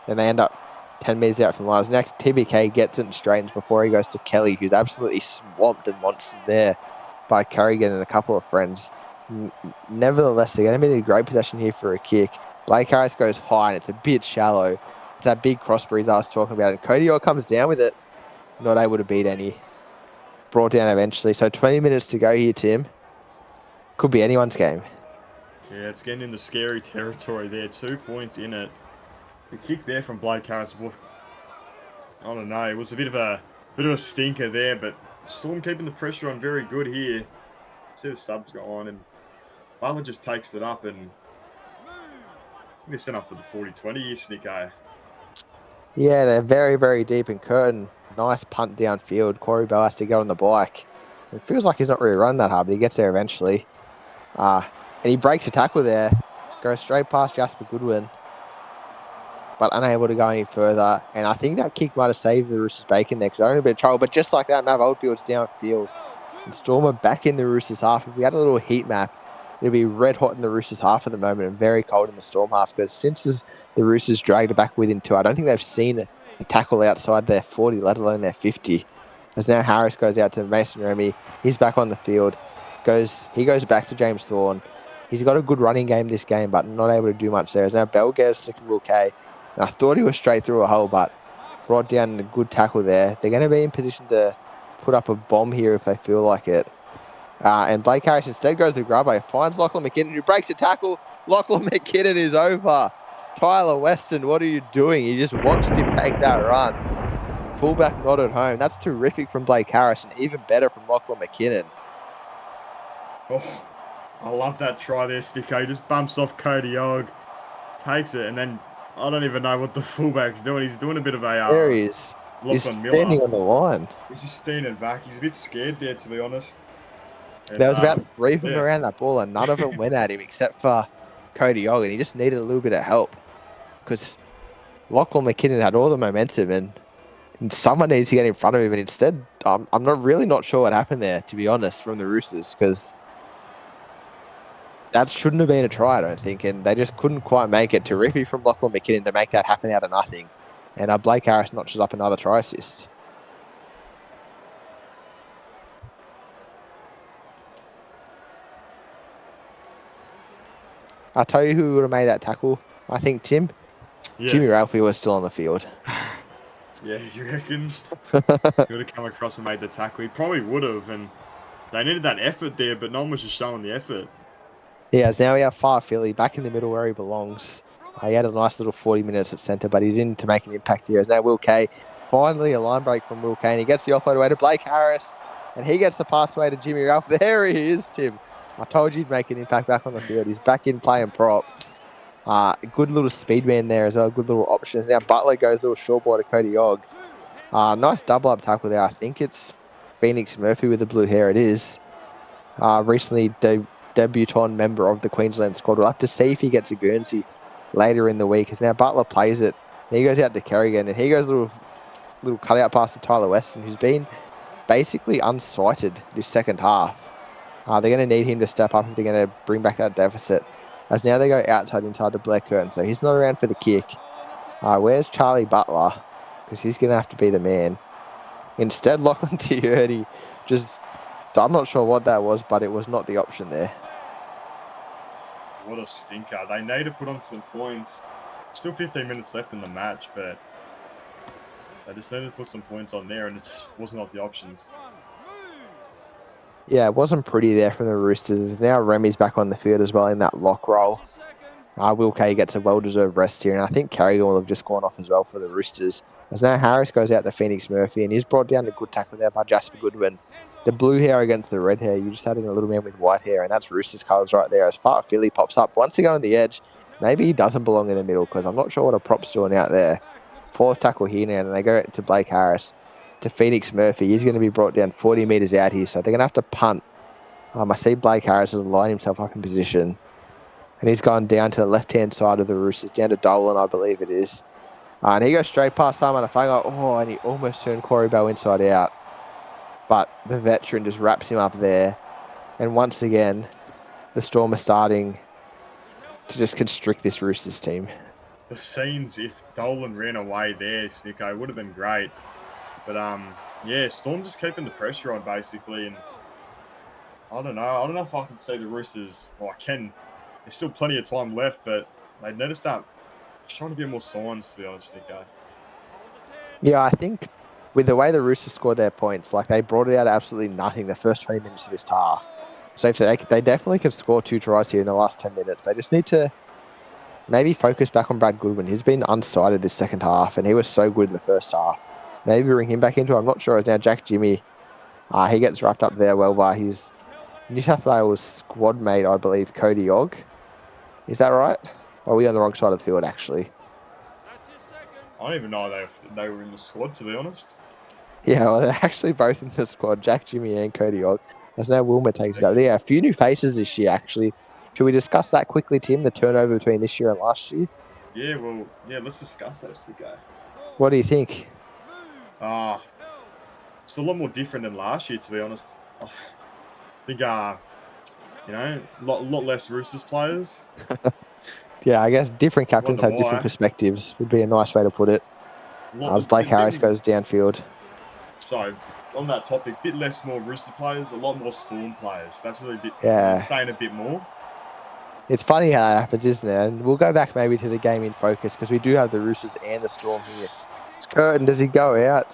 Then they end up 10 metres out from the lines. Next, TBK gets it and straightens before he goes to Kelly, who's absolutely swamped and monstered there by Carrigan and a couple of friends. Nevertheless, they're going to be in a great possession here for a kick. Blake Harris goes high, and it's a bit shallow. It's that big cross breeze I was talking about. And Cody Orr comes down with it. Not able to beat any. Brought down eventually. So 20 minutes to go here, Tim. Could be anyone's game. Yeah, it's getting into scary territory there. 2 points in it. The kick there from Blake Harris. I don't know. It was a bit of a stinker there, but Storm keeping the pressure on very good here. See the subs go on, and Butler just takes it up, and I think they're sent up for the 40-20 here, Snicko. Yeah, they're very, very deep in Curtin. Nice punt downfield. Corey Bell has to go on the bike. It feels like he's not really running that hard, but he gets there eventually. And he breaks a tackle there. Goes straight past Jasper Goodwin, but unable to go any further. And I think that kick might have saved the Roosters bacon there because they're in a bit of trouble. But just like that, Mav Oldfield's downfield. And Storm are back in the Roosters half. If we had a little heat map, it'd be red hot in the Roosters half at the moment and very cold in the Storm half because since the Roosters dragged it back within 2, I don't think they've seen a tackle outside their 40, let alone their 50. As now Harris goes out to Mason Remy. He's back on the field. He goes back to James Thorne. He's got a good running game this game, but not able to do much there. As now Bell gets to Will Kay. And I thought he was straight through a hole, but brought down a good tackle there. They're going to be in position to put up a bomb here if they feel like it. And Blake Harris instead goes to grubber. Finds Lachlan McKinnon, who breaks a tackle. Lachlan McKinnon is over. Tyler Weston, what are you doing? You just watched him take that run. Fullback not at home. That's terrific from Blake Harris and even better from Lachlan McKinnon. Oh, I love that try there, Sticko. He just bumps off Cody Ogg, takes it, and then I don't even know what the fullback's doing. He's doing a bit of a... There he is. He's standing on the line. He's just standing back. He's a bit scared there, to be honest. And, there was about 3 of them around that ball, and none of them went at him except for Cody Ogg, and he just needed a little bit of help because Lachlan McKinnon had all the momentum, and someone needed to get in front of him, and instead, I'm really not sure what happened there, to be honest, from the Roosters, because that shouldn't have been a try, I don't think, and they just couldn't quite make it. Terrific from Lachlan McKinnon to make that happen out of nothing, and Blake Harris notches up another try assist. I'll tell you who would have made that tackle, I think, Tim. Yeah. Jimmy Ralphie was still on the field. Yeah, you reckon? He would have come across and made the tackle. He probably would have, and they needed that effort there, but no one was just showing the effort. Yeah, so now we have Far Philly back in the middle where he belongs. He had a nice little 40 minutes at centre, but he didn't to make an impact here. As now Will Kay, finally a line break from Will Kay, and he gets the offload away to Blake Harris, and he gets the pass away to Jimmy Ralphie. There he is, Tim. I told you he'd make an impact back on the field. He's back in playing prop. Good little speed man there as well. Good little options. Now Butler goes a little short ball to Cody Ogg. Nice double up tackle there. I think it's Phoenix Murphy with the blue hair. It is. Recently debutant member of the Queensland squad. We'll have to see if he gets a Guernsey later in the week. As now Butler plays it. He goes out to Kerrigan, and he goes a little cutout pass to Tyler Weston, who's been basically unsighted this second half. They're going to need him to step up if they're going to bring back that deficit. As now they go outside inside to Blair Curtin, so he's not around for the kick. Where's Charlie Butler? Because he's going to have to be the man. Instead, Lachlan Tierney just... I'm not sure what that was, but it was not the option there. What a stinker. They need to put on some points. Still 15 minutes left in the match, but they just needed to put some points on there, and it just was not the option. Yeah, it wasn't pretty there from the Roosters. Now Remy's back on the field as well in that lock role. Will Kay gets a well-deserved rest here, and I think Carrigan will have just gone off as well for the Roosters. As now Harris goes out to Phoenix Murphy, and he's brought down a good tackle there by Jasper Goodwin. The blue hair against the red hair. You just adding a little man with white hair, and that's Roosters colours right there. As Far Philly pops up once again on the edge. Maybe he doesn't belong in the middle, because I'm not sure what a prop's doing out there. Fourth tackle here now, and they go to Blake Harris. To Phoenix Murphy. He's going to be brought down 40 metres out here, so they're going to have to punt. I see Blake Harris has lined himself up in position, and he's gone down to the left-hand side of the Roosters, down to Dolan, I believe it is. And he goes straight past Simon Afango. Oh, and he almost turned Corey Bell inside out. But the veteran just wraps him up there. And once again, the Storm are starting to just constrict this Roosters team. The scenes, if Dolan ran away there, Snicko, would have been great. But, yeah, Storm just keeping the pressure on, basically. And I don't know. I don't know if I can see the Roosters. Well, I can. There's still plenty of time left, but they need to start trying to get more signs, to be honest, Snicko. Yeah, I think with the way the Roosters scored their points, like they brought it out of absolutely nothing the first 20 minutes of this half. So if they definitely can score 2 tries here in the last 10 minutes. They just need to maybe focus back on Brad Goodwin. He's been unsighted this second half, and he was so good in the first half. Maybe bring him back into it. I'm not sure. Now Jack Jimmy, he gets wrapped up there well by his New South Wales squad mate, I believe, Cody Ogg. Is that right? Or are we on the wrong side of the field, actually? I don't even know they were in the squad, to be honest. Yeah, well, they're actually both in the squad, Jack Jimmy and Cody Ogg. There's no Wilmer takes it over. Yeah, a few new faces this year, actually. Should we discuss that quickly, Tim, the turnover between this year and last year? Yeah, well, yeah, let's discuss that, Sticko. What do you think? It's a lot more different than last year, to be honest. I think, you know, a lot less Roosters players. Yeah, I guess different captains have different perspectives, would be a nice way to put it. As Blake Harris goes downfield. So, on that topic, a bit more Rooster players, a lot more Storm players. That's really saying a bit more. It's funny how that happens, isn't it? And we'll go back maybe to the game in focus, because we do have the Roosters and the Storm here. It's Curtin, does he go out?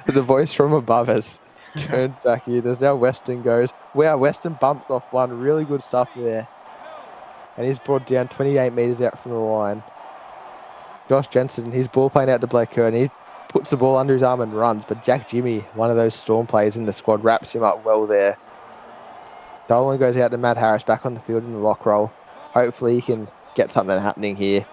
The voice from above has turned back here. There's now Weston goes. Wow, Weston bumped off one. Really good stuff there. and he's brought down 28 metres out from the line. Josh Jensen, his ball playing out to Blake Kerr, and he puts the ball under his arm and runs, but Jack Jimmy, one of those Storm players in the squad, wraps him up well there. Dolan goes out to Matt Harris back on the field in the lock roll. Hopefully he can get something happening here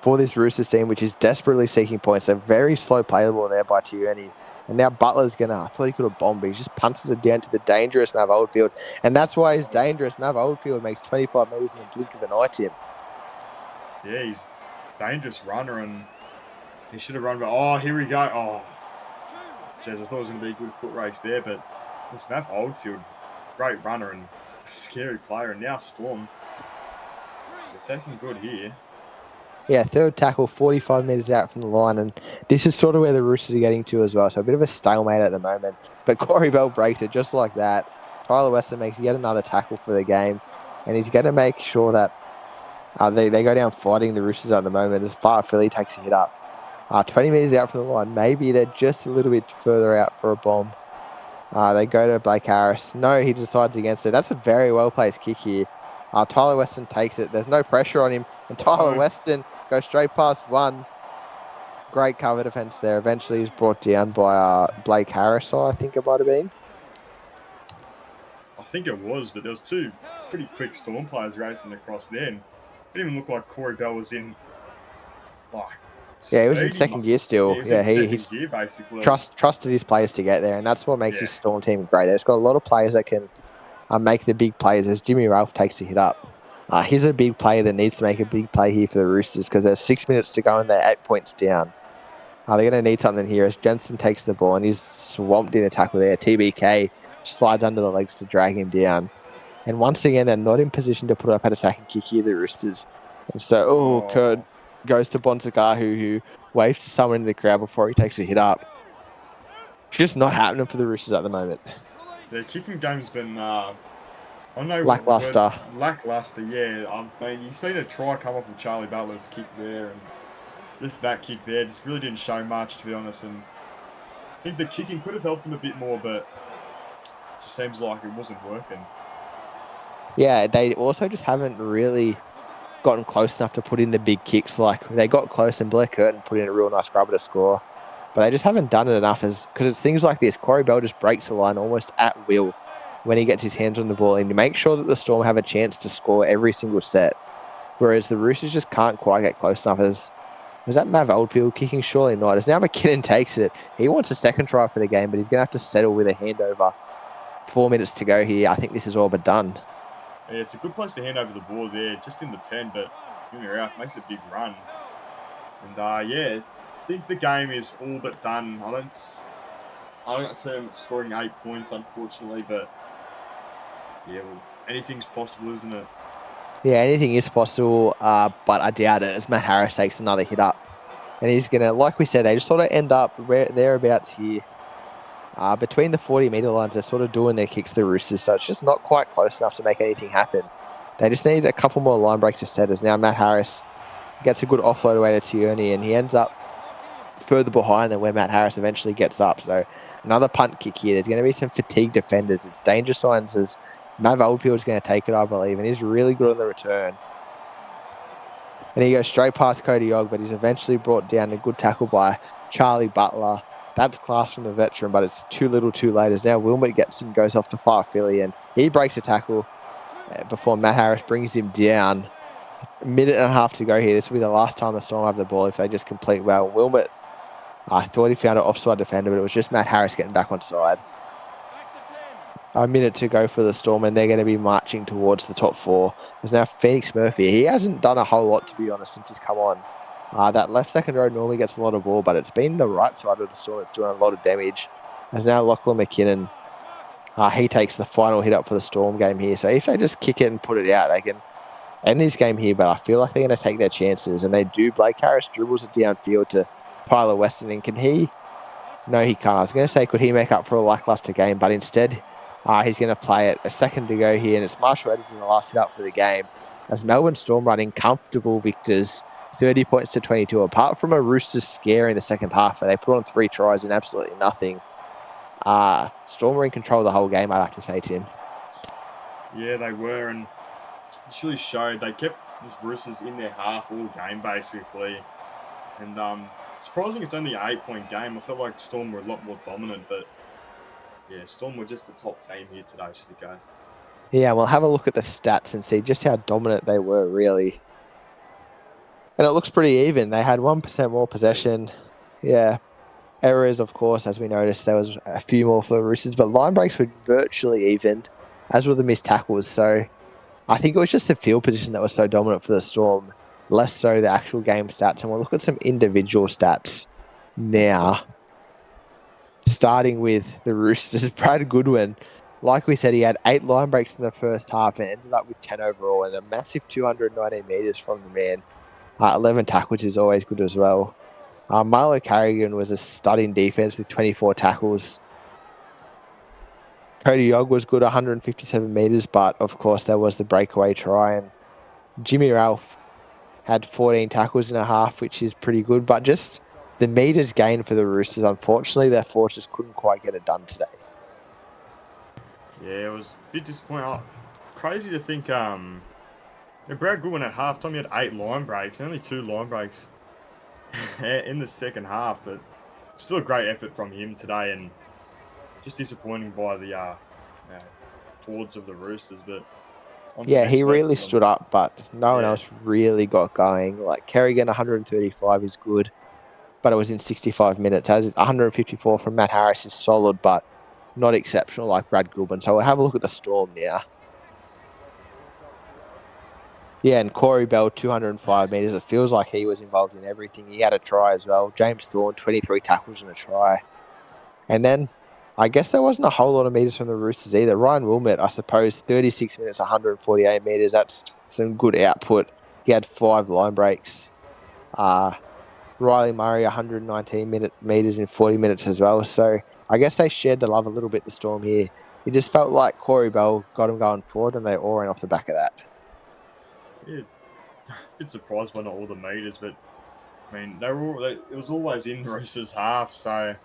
for this Roosters team, which is desperately seeking points. A very slow play ball there by Tierney. And now Butler's going to, I thought he could have bombed, but he just punches it down to the dangerous Mav Oldfield. And that's why he's dangerous. Mav Oldfield makes 25 metres in the blink of an eye, Tim. Yeah, he's a dangerous runner, and he should have run. But oh, here we go. Oh, jeez, I thought it was going to be a good foot race there, but this Mav Oldfield, great runner and a scary player. And now Storm, they're taking good here. Yeah, third tackle, 45 metres out from the line, and this is sort of where the Roosters are getting to as well. So a bit of a stalemate at the moment. But Corey Bell breaks it just like that. Tyler Weston makes yet another tackle for the game, and he's going to make sure that they go down fighting the Roosters at the moment as Philly takes a hit up. 20 metres out from the line. Maybe they're just a little bit further out for a bomb. They go to Blake Harris. No, he decides against it. That's a very well-placed kick here. Tyler Weston takes it. There's no pressure on him. And Tyler Weston goes straight past one. Great cover defence there. Eventually he's brought down by Blake Harris, I think it might have been. I think it was, but there was two pretty quick Storm players racing across then. Didn't even look like Corey Bell was in, like... Yeah, he was in second gear still. Yeah, he second gear, basically. Trusted his players to get there, and that's what makes his Storm team great. They've got a lot of players that can make the big plays as Jimmy Ralph takes the hit up. He's a big player that needs to make a big play here for the Roosters because there's 6 minutes to go and they're 8 points down. They're going to need something here as Jensen takes the ball and he's swamped in a tackle there. TBK slides under the legs to drag him down. And once again, they're not in position to put up an attacking kick here, the Roosters. And so, Kurt goes to Bonzakahu, who waves to someone in the crowd before he takes a hit up. It's just not happening for the Roosters at the moment. Their kicking game's been... lackluster. Lackluster, yeah. I mean, you've seen a try come off of Charlie Butler's kick there, and just that kick there just really didn't show much, to be honest. And I think the kicking could have helped them a bit more, but it just seems like it wasn't working. Yeah, they also just haven't really gotten close enough to put in the big kicks. Like, they got close and Blair Curtin put in a real nice rubber to score. But they just haven't done it enough because it's things like this. Corey Bell just breaks the line almost at will when he gets his hands on the ball and to make sure that the Storm have a chance to score every single set. Whereas the Roosters just can't quite get close enough. Was that Mav Oldfield kicking? Surely not. As now McKinnon takes it. He wants a second try for the game, but he's going to have to settle with a handover. 4 minutes to go here. I think this is all but done. Yeah, it's a good place to hand over the ball there, just in the 10, but Jimmy Ralph makes a big run. And yeah, I think the game is all but done. I don't see him scoring 8 points, unfortunately, but yeah, well, anything's possible, isn't it? Yeah, anything is possible, but I doubt it as Matt Harris takes another hit up. And he's going to, like we said, they just sort of end up thereabouts here. Between the 40-metre lines, they're sort of doing their kicks to the Roosters, so it's just not quite close enough to make anything happen. They just need a couple more line breaks to set as now Matt Harris gets a good offload away to Tierney, and he ends up further behind than where Matt Harris eventually gets up. So another punt kick here. There's going to be some fatigued defenders. It's danger signs as Mav Oldfield's going to take it, I believe, and he's really good on the return. And he goes straight past Cody Ogg, but he's eventually brought down a good tackle by Charlie Butler. That's class from the veteran, but it's too little too late as now Wilmot gets and goes off to fire Philly, and he breaks a tackle before Matt Harris brings him down. A minute and a half to go here. This will be the last time the Storm have the ball if they just complete well. Wilmot, I thought he found an offside defender, but it was just Matt Harris getting back on side. A minute to go for the Storm, and they're going to be marching towards the top four. There's now Phoenix Murphy. He hasn't done a whole lot, to be honest, since he's come on. That left second row normally gets a lot of ball, but it's been the right side of the Storm that's doing a lot of damage. There's now Lachlan McKinnon. He takes the final hit up for the Storm game here. So if they just kick it and put it out, they can end this game here, but I feel like they're going to take their chances, and they do. Blake Harris dribbles it downfield to Tyler Weston, and can he? No, he can't. I was going to say, could he make up for a lackluster game, but instead he's going to play it. A second to go here, and it's Marshall Edgerton the last hit up for the game. As Melbourne Storm running comfortable victors, 30 points to 22, apart from a Roosters scare in the second half where they put on 3 tries and absolutely nothing. Storm were in control of the whole game, I'd have to say, Tim. Yeah, they were, and really showed they kept the Roosters in their half all game basically, and surprising it's only an 8-point game. I felt like Storm were a lot more dominant, but yeah, Storm were just the top team here today, Snicko. Yeah, we'll have a look at the stats and see just how dominant they were, really. And it looks pretty even. They had 1% more possession. Yeah. Errors, of course, as we noticed, there was a few more for the Roosters, but line breaks were virtually even, as were the missed tackles. So I think it was just the field position that was so dominant for the Storm, less so the actual game stats. And we'll look at some individual stats now. Starting with the Roosters, Brad Goodwin, like we said, he had 8 line breaks in the first half and ended up with 10 overall and a massive 219 metres from the man. 11 tackles is always good as well. Milo Carrigan was a stud in defense with 24 tackles. Cody Yogg was good, 157 metres, but of course there was the breakaway try. And Jimmy Ralph had 14 tackles in a half, which is pretty good, but just the metres gained for the Roosters, unfortunately, their force just couldn't quite get it done today. Yeah, it was a bit disappointing. Crazy to think, Brad Goodwin at halftime, he had 8 line breaks, only 2 line breaks in the second half, but still a great effort from him today, and just disappointing by the forwards of the Roosters. But yeah, he really stood up, but no one else really got going. Like Kerrigan, 135 is good, but it was in 65 minutes. As 154 from Matt Harris is solid, but not exceptional like Brad Goodwin. So we'll have a look at the Storm now. Yeah, and Corey Bell, 205 metres. It feels like he was involved in everything. He had a try as well. James Thorne, 23 tackles and a try. And then I guess there wasn't a whole lot of metres from the Roosters either. Ryan Wilmot, I suppose, 36 minutes, 148 metres. That's some good output. He had 5 line breaks. Riley Murray, 119 metres in 40 minutes as well. So I guess they shared the love a little bit, the Storm here. It just felt like Corey Bell got him going forward, and they all ran off the back of that. Yeah, a bit surprised by not all the meters, but I mean, it was always in Roosters half, so I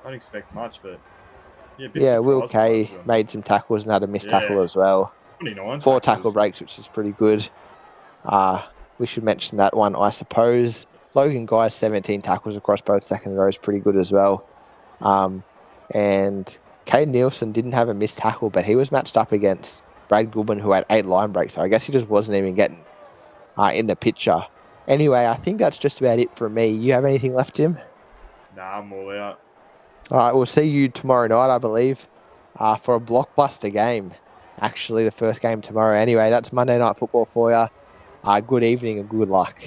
don't expect much. But yeah, Will Kay made some tackles and had a missed tackle as well. 29 4 tackles. tackle breaks, which is pretty good. We should mention that one, I suppose. Logan Guy's 17 tackles across both second rows, pretty good as well. And Caden Nielsen didn't have a missed tackle, but he was matched up against Brad Goodwin, who had 8 line breaks. So I guess he just wasn't even getting in the picture. Anyway, I think that's just about it for me. You have anything left, Tim? Nah, I'm all out. All right, we'll see you tomorrow night, I believe, for a blockbuster game. Actually, the first game tomorrow. Anyway, that's Monday Night Football for you. Good evening and good luck.